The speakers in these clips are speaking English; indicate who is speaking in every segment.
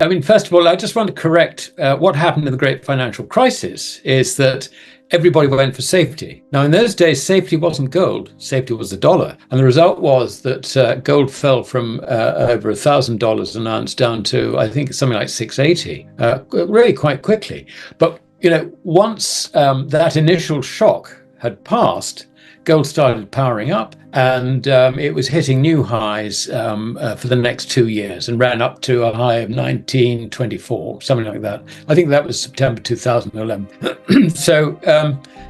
Speaker 1: I mean, first of all, I just want to correct what happened in the great financial crisis is that everybody went for safety. Now, in those days, safety wasn't gold. Safety was the dollar. And the result was that gold fell from over $1,000 an ounce down to, I think, something like 680, really quite quickly. But, once that initial shock had passed, gold started powering up, and it was hitting new highs for the next 2 years and ran up to a high of 1924, something like that. I think that was September 2011. So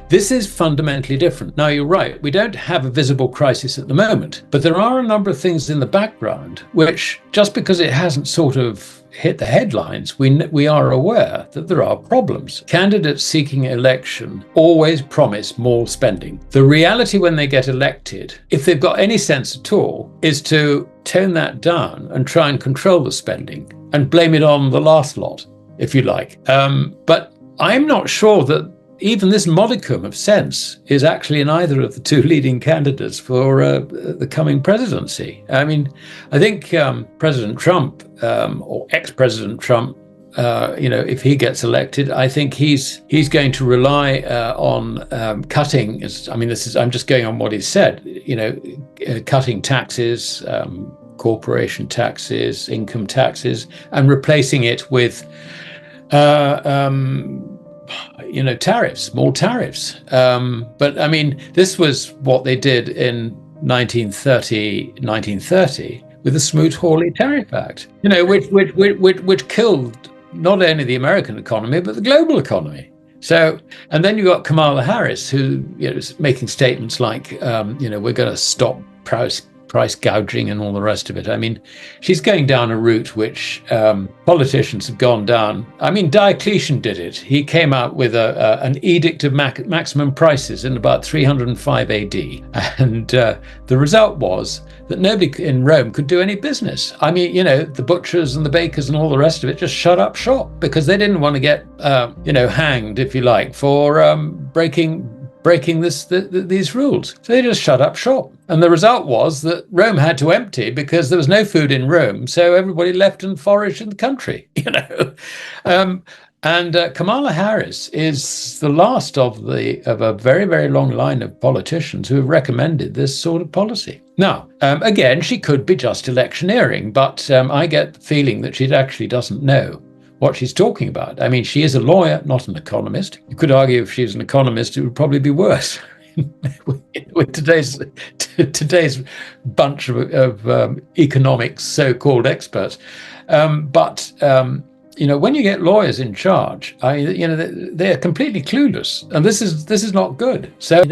Speaker 1: this is fundamentally different. Now, you're right, we don't have a visible crisis at the moment, but there are a number of things in the background which, just because it hasn't sort of hit the headlines, we are aware that there are problems. Candidates seeking election always promise more spending. The reality when they get elected, if they've got any sense at all, is to tone that down and try and control the spending and blame it on the last lot, if you like. But I'm not sure that even this modicum of sense is actually in either of the two leading candidates for the coming presidency. I mean, I think President Trump or ex-President Trump, if he gets elected, I think he's going to rely on cutting. I'm just going on what he said. Cutting taxes, corporation taxes, income taxes, and replacing it with tariffs, more tariffs. But I mean, this was what they did in 1930 with the Smoot-Hawley Tariff Act, which killed not only the American economy, but the global economy. So, and then you got Kamala Harris, who is making statements like, we're going to stop price gouging and all the rest of it. I mean, she's going down a route which politicians have gone down. I mean, Diocletian did it. He came out with an edict of maximum prices in about 305 AD. And the result was that nobody in Rome could do any business. I mean, the butchers and the bakers and all the rest of it just shut up shop because they didn't want to get, hanged, if you like, for breaking these rules. So they just shut up shop. And the result was that Rome had to empty because there was no food in Rome. So everybody left and foraged in the country, And Kamala Harris is the last of a very, very long line of politicians who have recommended this sort of policy. Now, again, she could be just electioneering, but I get the feeling that she actually doesn't know what she's talking about. I mean, she is a lawyer, not an economist. You could argue if she was an economist, it would probably be worse with today's bunch of economics so-called experts. But when you get lawyers in charge, they're completely clueless, and this is not good. So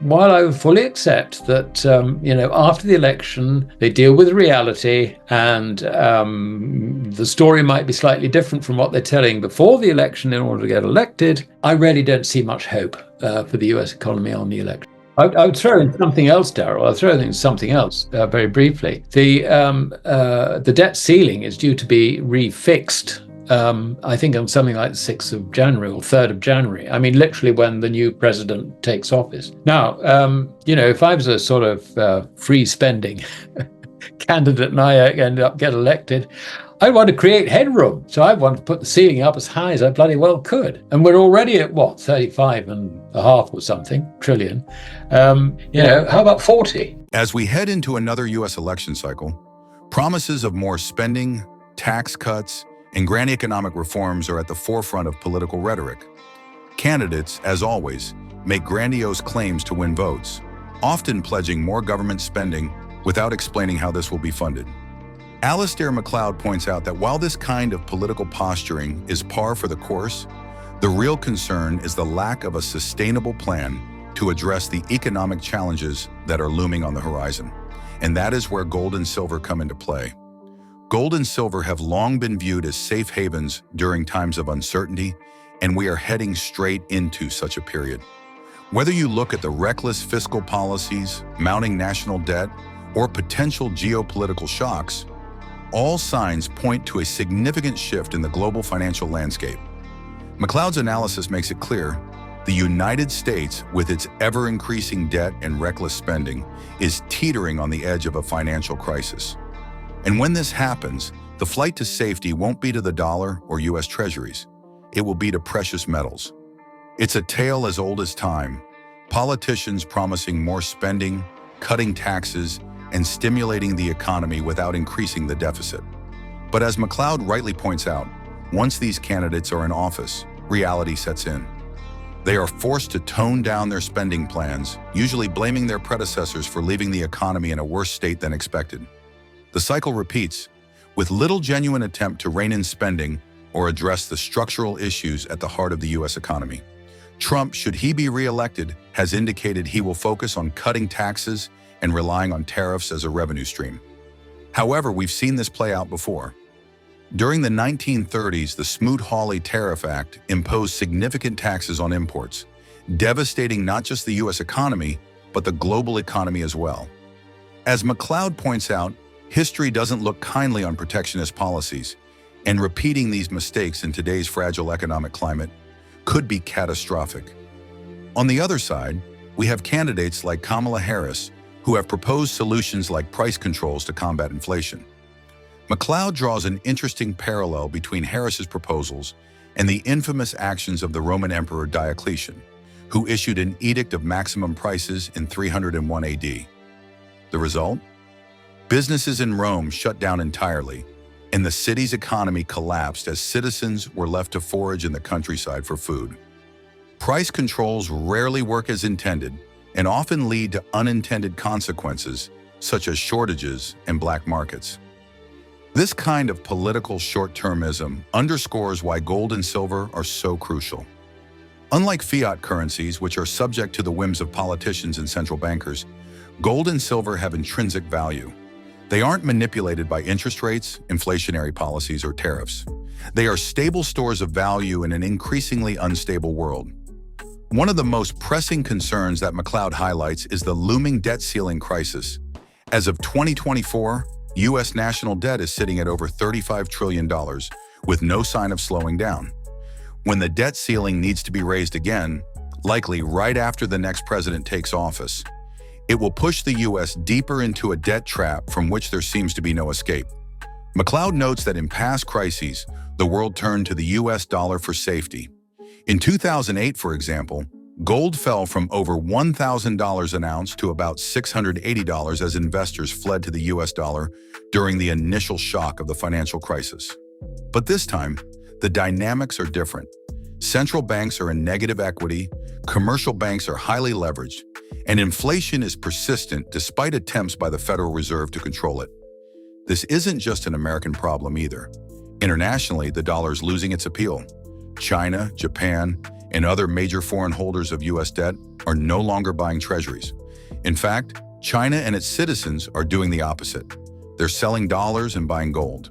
Speaker 1: while I would fully accept that, after the election, they deal with reality and the story might be slightly different from what they're telling before the election in order to get elected, I really don't see much hope for the US economy on the election. I would throw in something else, Daryl. I'll throw in something else very briefly. The debt ceiling is due to be refixed I think on something like the 6th of January or 3rd of January. I mean, literally when the new president takes office. Now, if I was a sort of free spending candidate and I get elected, I want to create headroom. So I want to put the ceiling up as high as I bloody well could. And we're already at 35.5 or something trillion. How about 40?
Speaker 2: As we head into another U.S. election cycle, promises of more spending, tax cuts, and grand economic reforms are at the forefront of political rhetoric. Candidates, as always, make grandiose claims to win votes, often pledging more government spending without explaining how this will be funded. Alasdair Macleod points out that while this kind of political posturing is par for the course, the real concern is the lack of a sustainable plan to address the economic challenges that are looming on the horizon. And that is where gold and silver come into play. Gold and silver have long been viewed as safe havens during times of uncertainty, and we are heading straight into such a period. Whether you look at the reckless fiscal policies, mounting national debt, or potential geopolitical shocks, all signs point to a significant shift in the global financial landscape. Macleod's analysis makes it clear the United States, with its ever-increasing debt and reckless spending, is teetering on the edge of a financial crisis. And when this happens, The flight to safety won't be to the dollar or U.S. treasuries. It will be to precious metals. It's a tale as old as time. Politicians promising more spending, cutting taxes, and stimulating the economy without increasing the deficit. But as Macleod rightly points out, once these candidates are in office, reality sets in. They are forced to tone down their spending plans, usually blaming their predecessors for leaving the economy in a worse state than expected. The cycle repeats, with little genuine attempt to rein in spending or address the structural issues at the heart of the U.S. economy. Trump, should he be re-elected, has indicated he will focus on cutting taxes and relying on tariffs as a revenue stream. However, we've seen this play out before. During the 1930s, the Smoot-Hawley Tariff Act imposed significant taxes on imports, devastating not just the U.S. economy, but the global economy as well. As Macleod points out, history doesn't look kindly on protectionist policies, and repeating these mistakes in today's fragile economic climate could be catastrophic. On the other side, we have candidates like Kamala Harris, who have proposed solutions like price controls to combat inflation. Macleod draws an interesting parallel between Harris's proposals and the infamous actions of the Roman Emperor Diocletian, who issued an edict of maximum prices in 301 AD. The result? Businesses in Rome shut down entirely, and the city's economy collapsed as citizens were left to forage in the countryside for food. Price controls rarely work as intended and often lead to unintended consequences, such as shortages and black markets. This kind of political short-termism underscores why gold and silver are so crucial. Unlike fiat currencies, which are subject to the whims of politicians and central bankers, gold and silver have intrinsic value. They aren't manipulated by interest rates, inflationary policies, or tariffs. They are stable stores of value in an increasingly unstable world. One of the most pressing concerns that Macleod highlights is the looming debt ceiling crisis. As of 2024, U.S. national debt is sitting at over $35 trillion, with no sign of slowing down. When the debt ceiling needs to be raised again, likely right after the next president takes office, it will push the U.S. deeper into a debt trap from which there seems to be no escape. Macleod notes that in past crises, the world turned to the U.S. dollar for safety. In 2008, for example, gold fell from over $1,000 an ounce to about $680 as investors fled to the U.S. dollar during the initial shock of the financial crisis. But this time, the dynamics are different. Central banks are in negative equity, commercial banks are highly leveraged, and inflation is persistent despite attempts by the Federal Reserve to control it. This isn't just an American problem either. Internationally, the dollar is losing its appeal. China, Japan, and other major foreign holders of U.S. debt are no longer buying treasuries. In fact, China and its citizens are doing the opposite. They're selling dollars and buying gold.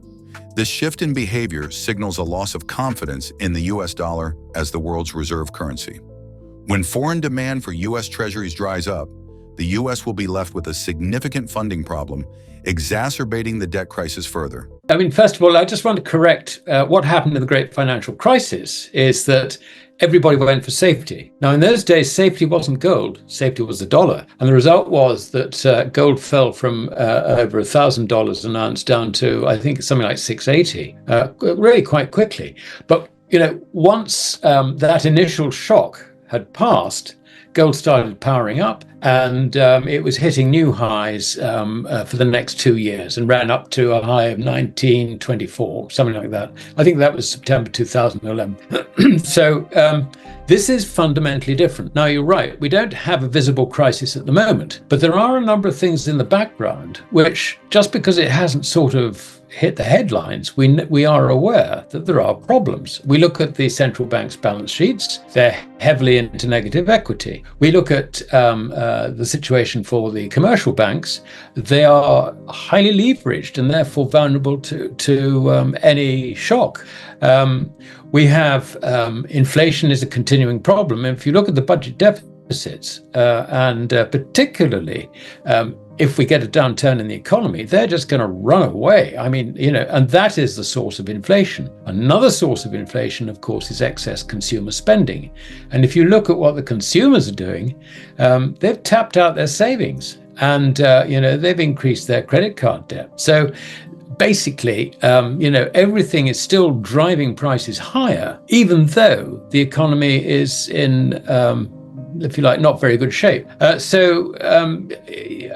Speaker 2: This shift in behavior signals a loss of confidence in the U.S. dollar as the world's reserve currency. When foreign demand for U.S. treasuries dries up, the U.S. will be left with a significant funding problem, exacerbating the debt crisis further.
Speaker 1: I mean, first of all, I just want to correct what happened in the great financial crisis is that everybody went for safety. Now, in those days, safety wasn't gold, safety was the dollar. And the result was that gold fell from over $1,000 an ounce down to, I think, something like $680, really quite quickly. But, once that initial shock had passed, gold started powering up, and it was hitting new highs for the next 2 years and ran up to a high of 1924, something like that. I think that was September 2011. So this is fundamentally different. Now, you're right, we don't have a visible crisis at the moment, but there are a number of things in the background which, just because it hasn't sort of hit the headlines, we are aware that there are problems. We look at the central bank's balance sheets, they're heavily into negative equity. We look at the situation for the commercial banks, they are highly leveraged and therefore vulnerable to any shock. We have inflation is a continuing problem. And if you look at the budget deficits, and particularly if we get a downturn in the economy, they're just going to run away. I mean, and that is the source of inflation. Another source of inflation, of course, is excess consumer spending. And if you look at what the consumers are doing, they've tapped out their savings and, they've increased their credit card debt. So basically, everything is still driving prices higher, even though the economy is in, if you like, not very good shape.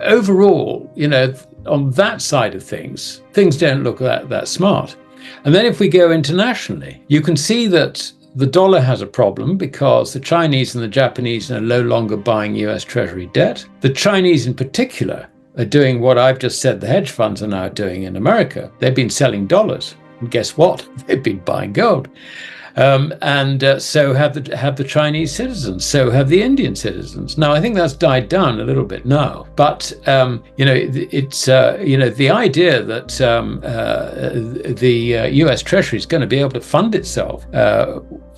Speaker 1: Overall, on that side of things don't look that smart. And then if we go internationally, you can see that the dollar has a problem because the Chinese and the Japanese are no longer buying US Treasury debt. The Chinese in particular are doing what I've just said the hedge funds are now doing in America. They've been selling dollars. And guess what? They've been buying gold. So have the Chinese citizens. So have the Indian citizens. Now, I think that's died down a little bit now. But, it's, the idea that the US Treasury is going to be able to fund itself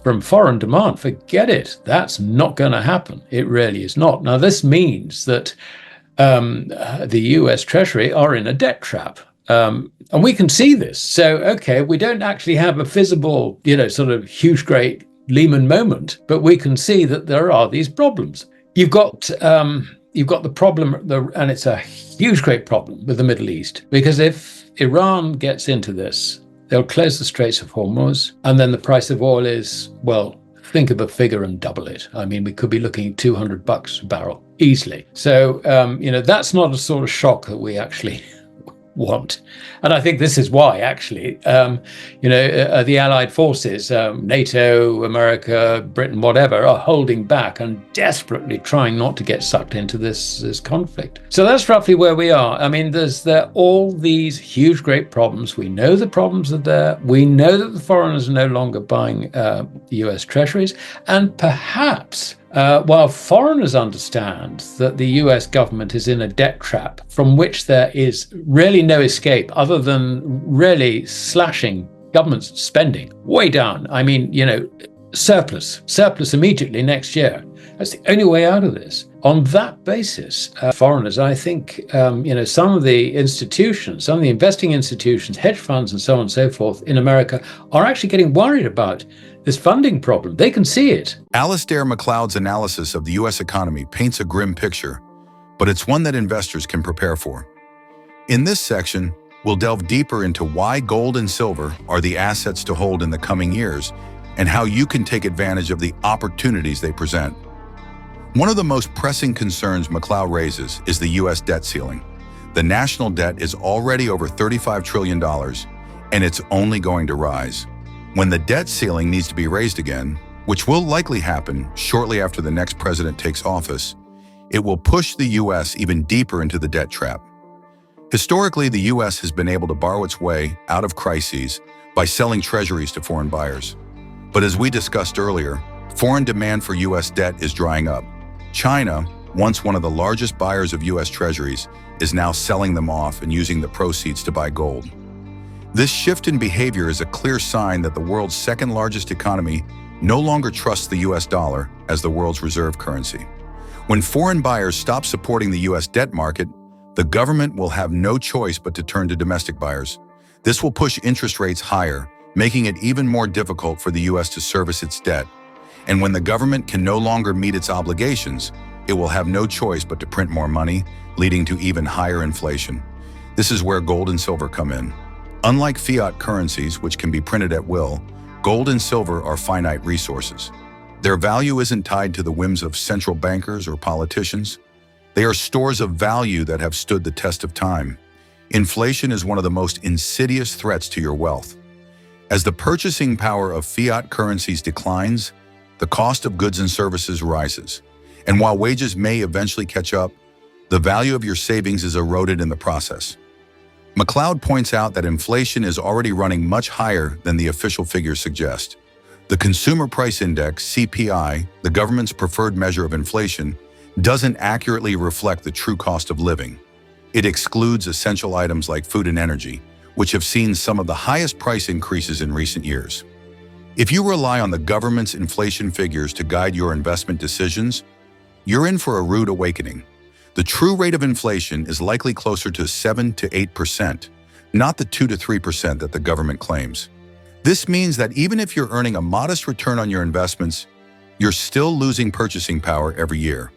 Speaker 1: from foreign demand, forget it. That's not going to happen. It really is not. Now, this means that the US Treasury are in a debt trap. And we can see this. So, okay, we don't actually have a visible, sort of huge, great Lehman moment, but we can see that there are these problems. You've got the problem, and it's a huge, great problem with the Middle East, because if Iran gets into this, they'll close the Straits of Hormuz, and then the price of oil is, well, think of a figure and double it. I mean, we could be looking at $200 a barrel easily. So, that's not a sort of shock that we actually want. And I think this is why, actually, the Allied forces, NATO, America, Britain, whatever, are holding back and desperately trying not to get sucked into this conflict. So that's roughly where we are. I mean, there all these huge, great problems. We know the problems are there. We know that the foreigners are no longer buying US treasuries. And perhaps while foreigners understand that the US government is in a debt trap from which there is really no escape other than really slashing government spending way down. I mean, surplus immediately next year. That's the only way out of this. On that basis, foreigners, I think, some of the institutions, some of the investing institutions, hedge funds and so on and so forth in America are actually getting worried about this funding problem. They can see it.
Speaker 2: Alasdair Macleod's analysis of the U.S. economy paints a grim picture, but it's one that investors can prepare for. In this section, we'll delve deeper into why gold and silver are the assets to hold in the coming years and how you can take advantage of the opportunities they present. One of the most pressing concerns Macleod raises is the U.S. debt ceiling. The national debt is already over $35 trillion, and it's only going to rise. When the debt ceiling needs to be raised again, which will likely happen shortly after the next president takes office, it will push the U.S. even deeper into the debt trap. Historically, the U.S. has been able to borrow its way out of crises by selling treasuries to foreign buyers. But as we discussed earlier, foreign demand for U.S. debt is drying up. China, once one of the largest buyers of U.S. treasuries, is now selling them off and using the proceeds to buy gold. This shift in behavior is a clear sign that the world's second largest economy no longer trusts the US dollar as the world's reserve currency. When foreign buyers stop supporting the US debt market, the government will have no choice but to turn to domestic buyers. This will push interest rates higher, making it even more difficult for the US to service its debt. And when the government can no longer meet its obligations, it will have no choice but to print more money, leading to even higher inflation. This is where gold and silver come in. Unlike fiat currencies, which can be printed at will, gold and silver are finite resources. Their value isn't tied to the whims of central bankers or politicians. They are stores of value that have stood the test of time. Inflation is one of the most insidious threats to your wealth. As the purchasing power of fiat currencies declines, the cost of goods and services rises. And while wages may eventually catch up, the value of your savings is eroded in the process. Macleod points out that inflation is already running much higher than the official figures suggest. The Consumer Price Index, CPI, the government's preferred measure of inflation, doesn't accurately reflect the true cost of living. It excludes essential items like food and energy, which have seen some of the highest price increases in recent years. If you rely on the government's inflation figures to guide your investment decisions, you're in for a rude awakening. The true rate of inflation is likely closer to 7 to 8%, not the 2 to 3% that the government claims. This means that even if you're earning a modest return on your investments, you're still losing purchasing power every year.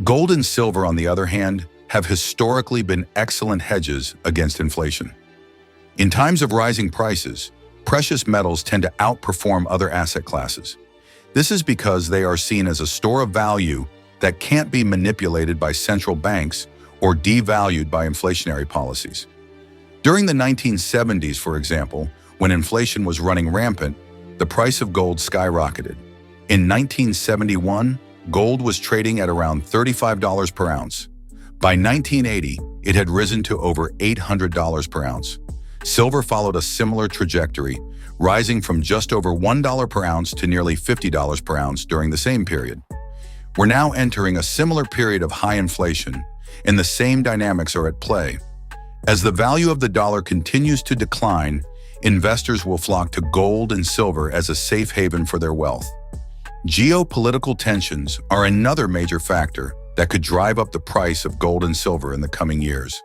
Speaker 2: Gold and silver, on the other hand, have historically been excellent hedges against inflation. In times of rising prices, precious metals tend to outperform other asset classes. This is because they are seen as a store of value that can't be manipulated by central banks or devalued by inflationary policies. During the 1970s, for example, when inflation was running rampant, the price of gold skyrocketed. In 1971, gold was trading at around $35 per ounce. By 1980, it had risen to over $800 per ounce. Silver followed a similar trajectory, rising from just over $1 per ounce to nearly $50 per ounce during the same period. We're now entering a similar period of high inflation, and the same dynamics are at play. As the value of the dollar continues to decline, investors will flock to gold and silver as a safe haven for their wealth. Geopolitical tensions are another major factor that could drive up the price of gold and silver in the coming years.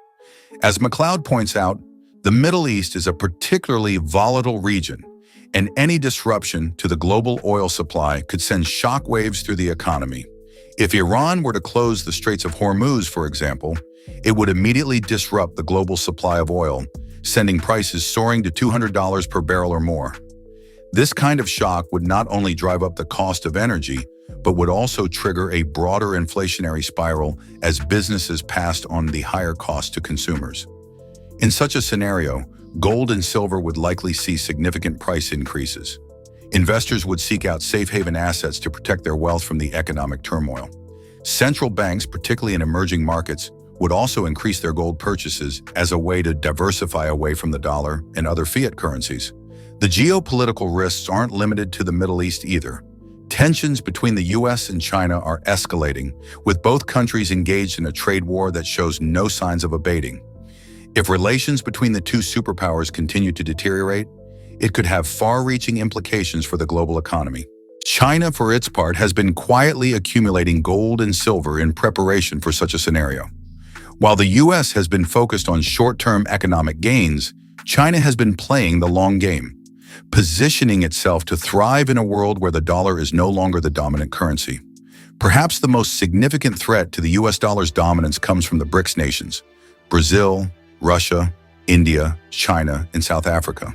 Speaker 2: As Macleod points out, the Middle East is a particularly volatile region, and any disruption to the global oil supply could send shockwaves through the economy. If Iran were to close the Straits of Hormuz, for example, it would immediately disrupt the global supply of oil, sending prices soaring to $200 per barrel or more. This kind of shock would not only drive up the cost of energy, but would also trigger a broader inflationary spiral as businesses passed on the higher cost to consumers. In such a scenario, gold and silver would likely see significant price increases. Investors would seek out safe haven assets to protect their wealth from the economic turmoil. Central banks, particularly in emerging markets, would also increase their gold purchases as a way to diversify away from the dollar and other fiat currencies. The geopolitical risks aren't limited to the Middle East either. Tensions between the US and China are escalating, with both countries engaged in a trade war that shows no signs of abating. If relations between the two superpowers continue to deteriorate, it could have far-reaching implications for the global economy. China, for its part, has been quietly accumulating gold and silver in preparation for such a scenario. While the US has been focused on short-term economic gains, China has been playing the long game, positioning itself to thrive in a world where the dollar is no longer the dominant currency. Perhaps the most significant threat to the US dollar's dominance comes from the BRICS nations: Brazil, Russia, India, China, and South Africa.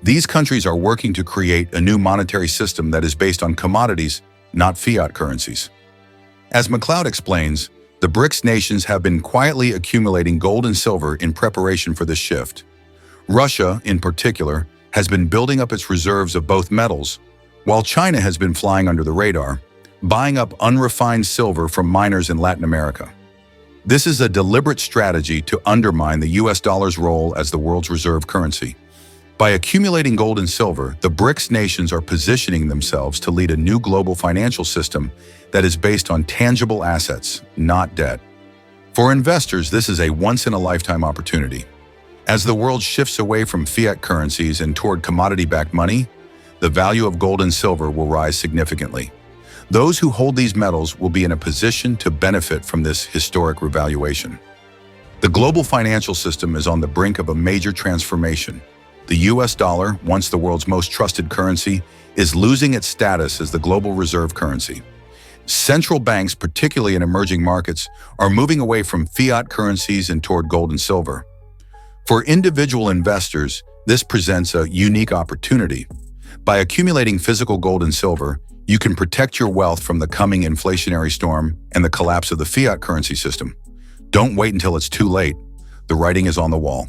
Speaker 2: These countries are working to create a new monetary system that is based on commodities, not fiat currencies. As Macleod explains, the BRICS nations have been quietly accumulating gold and silver in preparation for this shift. Russia, in particular, has been building up its reserves of both metals, while China has been flying under the radar, buying up unrefined silver from miners in Latin America. This is a deliberate strategy to undermine the US dollar's role as the world's reserve currency. By accumulating gold and silver, the BRICS nations are positioning themselves to lead a new global financial system that is based on tangible assets, not debt. For investors, this is a once-in-a-lifetime opportunity. As the world shifts away from fiat currencies and toward commodity-backed money, the value of gold and silver will rise significantly. Those who hold these metals will be in a position to benefit from this historic revaluation. The global financial system is on the brink of a major transformation. The US dollar, once the world's most trusted currency, is losing its status as the global reserve currency. Central banks, particularly in emerging markets, are moving away from fiat currencies and toward gold and silver. For individual investors, this presents a unique opportunity. By accumulating physical gold and silver, you can protect your wealth from the coming inflationary storm and the collapse of the fiat currency system. Don't wait until it's too late. The writing is on the wall.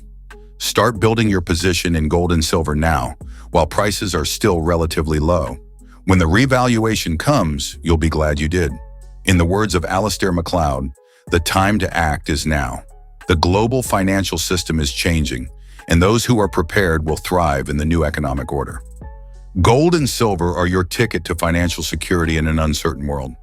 Speaker 2: Start building your position in gold and silver now, while prices are still relatively low. When the revaluation comes, you'll be glad you did. In the words of Alasdair Macleod, the time to act is now. The global financial system is changing, and those who are prepared will thrive in the new economic order. Gold and silver are your ticket to financial security in an uncertain world.